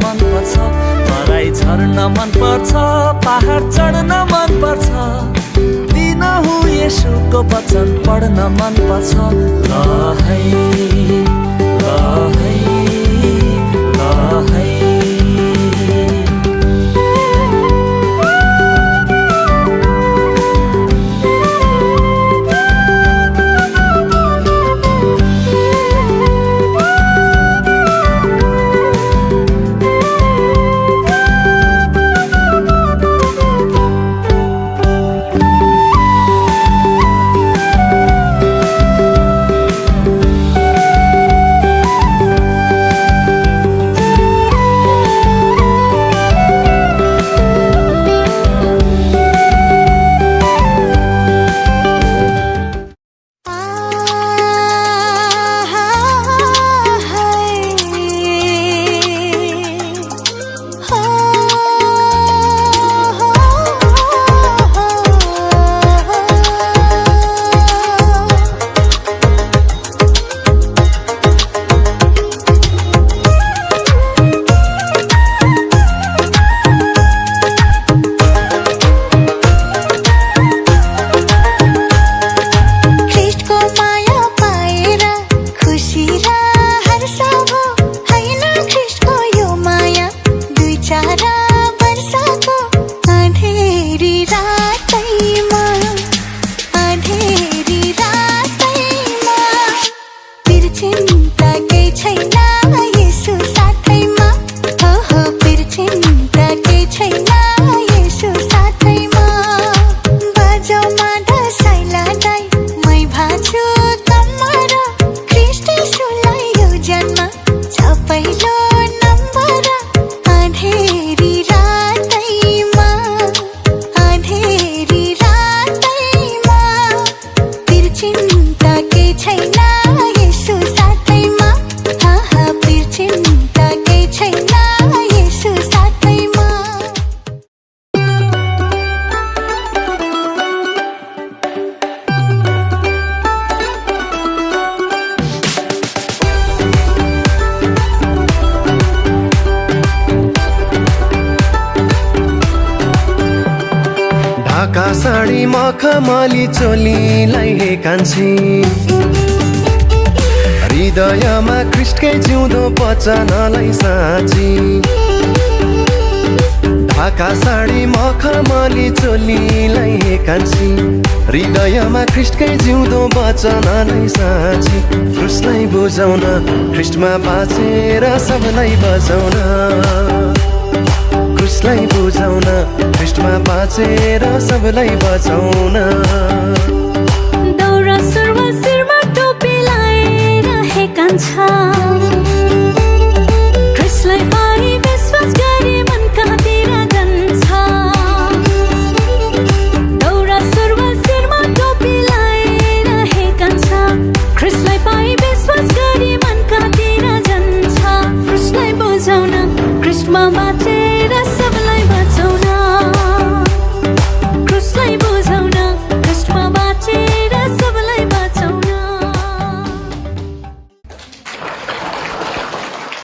मन पर्छ, तराई झर्न मन पर्छ, पहाड चढ्न मन पर्छ, दिनहुँ येशूको वचन पढ्न मन पर्छ। ल है ल है ल है। ढाका साडी मखमली चोलीलाई हे कान्छी, हृदयमा ख्रीष्टकै जिउँदो वचनलाई साँची। ढाका साडी मखमली चोलीलाई हे कान्छी, हृदयमा ख्रीष्टकै जिउँदो वचनलाई साँची। क्रुसलाई बुझाउन, ख्रीष्टमा बाँचेर सबलाई बचाउन, क्रुसलाई बुझाउन, ख्रीष्टमा बाँचेर सबलाई बचाउन। दौरा सुरुवाल शिरमा टोपी लाएर हे कान्छा, ख्रीष्टलाई पाई विश्वास गरी मन कहाँतिर जान्छ। दौरा सुरुवाल शिरमा टोपी लाएर हे कान्छा, ख्रीष्टलाई पाई विश्वास गरी मन कहाँतिर जान्छ। ख्रीष्टलाई बुझाउन, ख्रीष्टमा बाँचे